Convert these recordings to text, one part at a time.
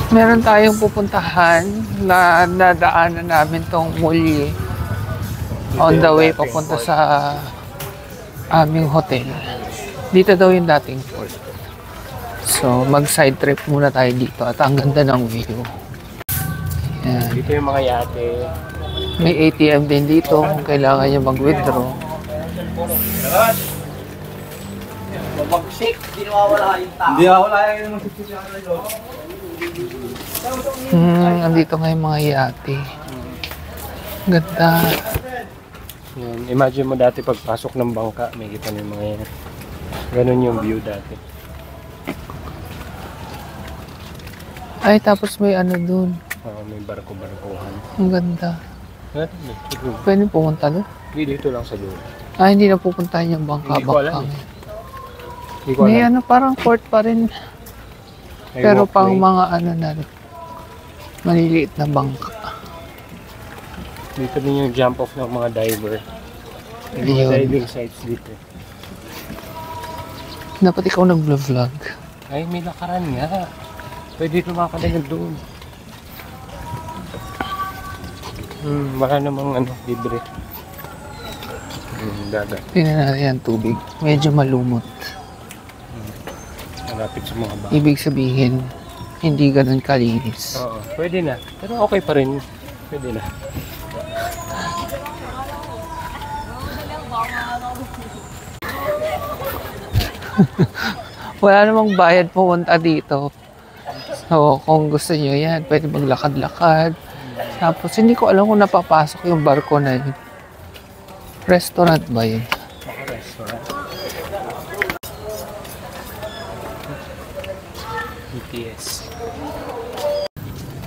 Meron tayong pupuntahan na nadaanan namin tong muli on the way papunta sa aming hotel. Dito daw yung dating port. So, mag-side trip muna tayo dito at ang ganda ng view. Yan. Dito yung mga yate. May ATM din dito kung kailangan nyo mag-withdraw. Magsik, hindi nawawala yung tao. Hindi nawawala yung Andito nga yung mga yate. Ganda. Yan. Imagine mo dati pagpasok ng bangka, may kita ng mga yan. Ganun yung view dati. Ay, tapos may ano dun. May barko-barkuhan. Ang ganda. Siguro. Pwede pumunta dun? Dito lang sa dulo. Ah, hindi na pupuntahan yung bangka. Hindi ko alam. Hindi ko May alam. ano, parang port pa rin. May Pero walkway. pang mga ano na, maliliit na bangka. Dito din yung jump off ng mga diver. May mga Ayun. diving sites dito. Dapat ikaw nag-vlog. Ay, may lakaran nga. Pwede tumakadalag doon. Baka namang ano, libre. Dagat. Tingnan natin yan, tubig. Medyo malumot. Malapit sa mga bahay. Ibig sabihin, hindi ganun kalinis. Oo, pwede na. Pero okay pa rin. Pwede na. Wala namang bayad pumunta dito. So, kung gusto nyo yan, pwede maglakad-lakad. Tapos, hindi ko alam kung napapasok yung barko na yun. Restaurant ba yun? Restaurant. BTS.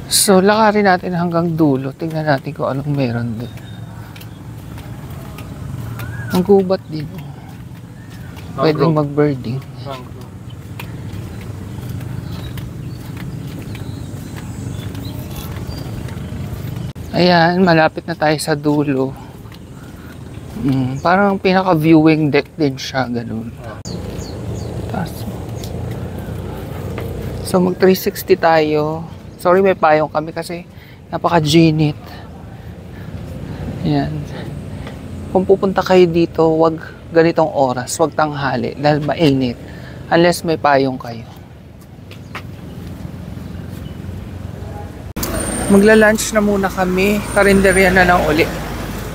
So, lakarin natin hanggang dulo. Tingnan natin kung anong meron doon. Ang gubat din. Pwedeng mag-birding. Ayan, malapit na tayo sa dulo. Parang pinaka-viewing deck din siya, ganun. Taas mo. So, mag 360 tayo. Sorry, may payong kami kasi napaka-ginit. Ayan. Kung pupunta kayo dito, wag ganitong oras, wag tanghali, dahil mainit. Unless may payong kayo. Magla-lunch na muna kami. Karinderya na lang uli.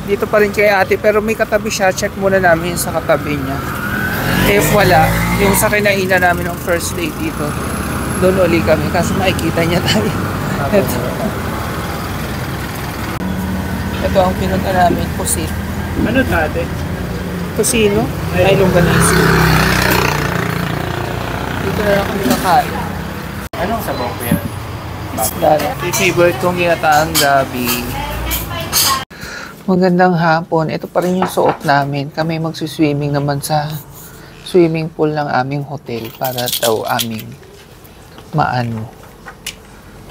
Dito pa rin kay ate, pero may katabi siya. Check muna namin sa katabi niya. If wala, yung sa kinainan namin ng first day dito, doon uli kami kasi makikita niya tayo. Ito ang pinunta namin, Pusit. Ano dati? Pusino? Ay, longganisa. Dito na lang kami nakain. Anong sabaw ko yan? Yung favorite kong ginataang gabi. Magandang hapon. Ito pa rin yung suot namin. Kami magsuswimming naman sa swimming pool ng aming hotel para daw aming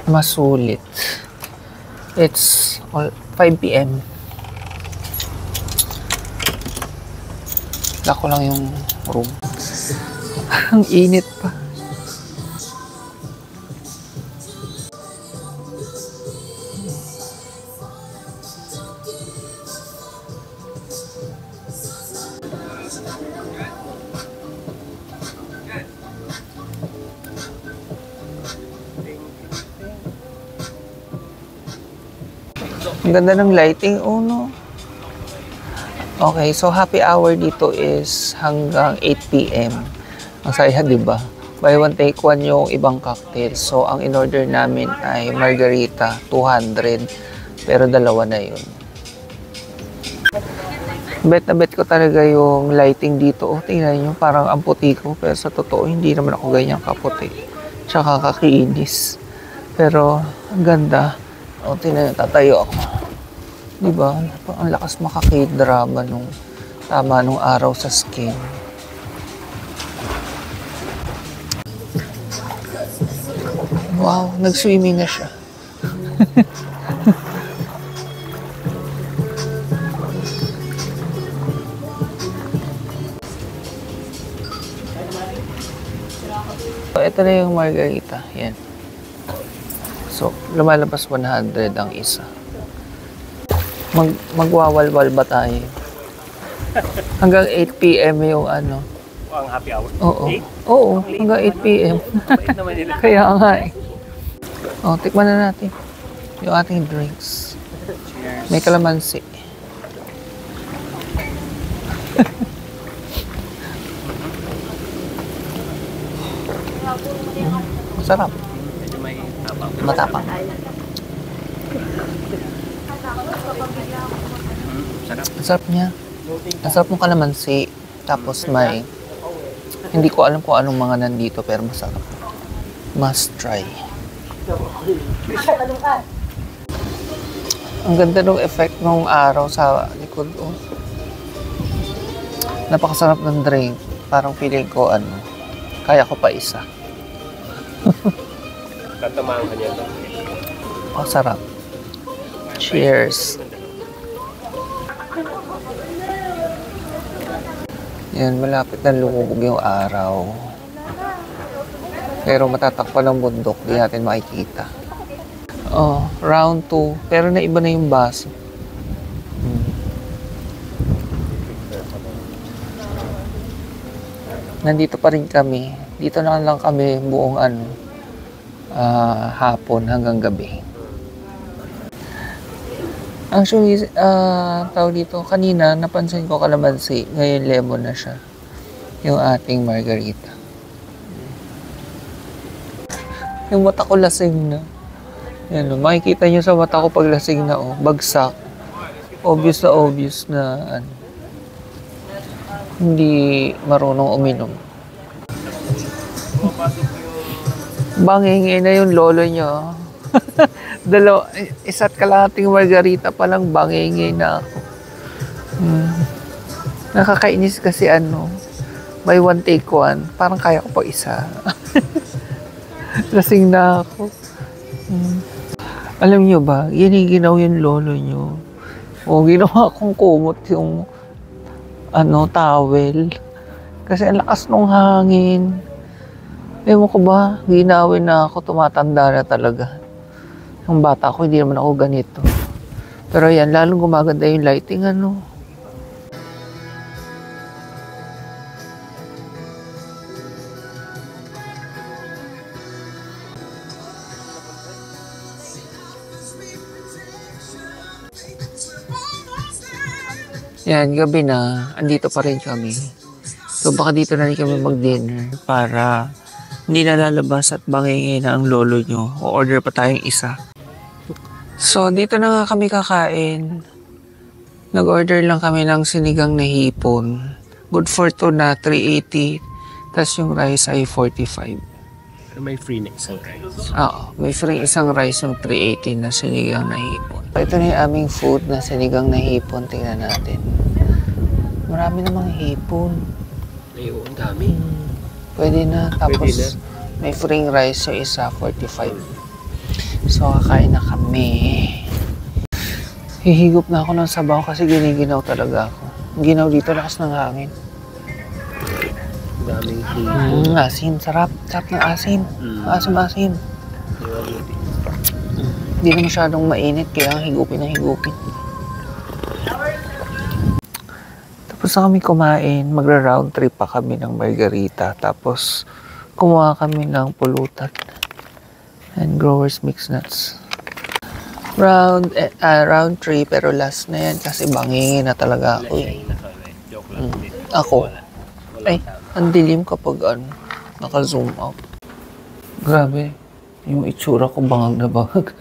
masulit. It's 5 PM. Lako lang yung room. Ang init pa. Ang ganda ng lighting, no? Okay, so happy hour dito is hanggang 8 PM. Ang saya, di ba? Buy one, take one yung ibang cocktail. So, ang in-order namin ay margarita, 200. Pero dalawa na yun. Bet na bet ko talaga yung lighting dito. Oh, tingnan nyo, parang ang puti ko. Pero sa totoo, hindi naman ako ganyan kaputi. Tsaka kakiinis. Pero, ang ganda. O, tingnan nyo, tatayo ako. Diba? Ang lakas makaki-drama nung tama nung araw sa skin. Wow, nag-swimming na siya. So, ito na yung margarita. Yan. So, lumalabas 100 ang isa. Magwawalwal ba tayo? Hanggang 8 p.m. yung ano. Ang happy hour. Oo. Oo, hanggang 8 p.m. Bait naman nila. Kaya nga eh. O, tikman na natin yung ating drinks. Cheers. May kalamansi. Masarap. Medyo may tapang. Matapang. Sarap. Ang sarap niya. Ang sarap ng kalamansi. Tapos may... Hindi ko alam kung anong mga nandito pero masarap. Must try. Ang ganda ng effect ng araw sa likod. Oh. Napakasarap ng drink. Parang feeling ko kaya ko pa isa. Tatamaan ka niya. Ang sarap. Cheers. Yan, malapit na lumubog yung araw. Pero matatakpan ng bundok, di natin makikita. Oh, round 2. Pero naiba na yung baso. Nandito pa rin kami. Dito na lang kami buong hapon hanggang gabi. Actually, tawag dito, kanina napansin ko kalamansi, ngayon lemon na siya. Yung ating margarita. Yung mata ko lasing na. Yan, makikita nyo sa mata ko pag lasing na, bagsak. Obvious na hindi marunong uminom. Bangingi na yung lolo nyo. Isa't kalahating margarita pa lang, bangingi na ako. Nakakainis kasi by one take one, parang kaya ko pa isa. Lasing na ako. Alam nyo ba, giniginaw yung lolo nyo. Ginawa kong kumot yung towel. Kasi ang lakas ng hangin. Ewan ko ba, ginawin na ako, tumatanda na talaga. Yung bata ko, hindi naman ako ganito. Pero yan, lalong gumaganda yung lighting, Yan, gabi na, andito pa rin kami. So baka dito na rin kami mag-dinner para hindi na lalabas at bangingi na ang lolo nyo. O-order pa tayong isa. So dito na nga kami kakain. Nag-order lang kami ng sinigang na hipon. Good for two na 380. Tapos yung rice ay 45. Pero may free na isang rice. Oo, may free isang rice yung 380 na sinigang na hipon. Ito na yung aming food na sinigang na hipon. Tingnan natin. Marami namang hipon. Ay, ang dami. Pwede na. Tapos Pwede na. may free rice yung isa, 45. So, kakain na kami. Hihigop na ako ng sabaw kasi giniginaw talaga ako. Ginaw dito, lakas ng hangin. Daming hipon. Asim, sarap. Sarap ng asim. Asim. Hindi na masyadong mainit, kaya higupin na higupin. Tapos na kami kumain, magra-round trip pa kami ng margarita. Tapos, kumuha kami ng pulutan. And growers mixed nuts. Round 3, pero last na yan kasi bangingi na talaga ako. Joke lang. Ako. Ay, ang dilim kapag naka-zoom out. Grabe. Yung itsura ko bangag na bangag.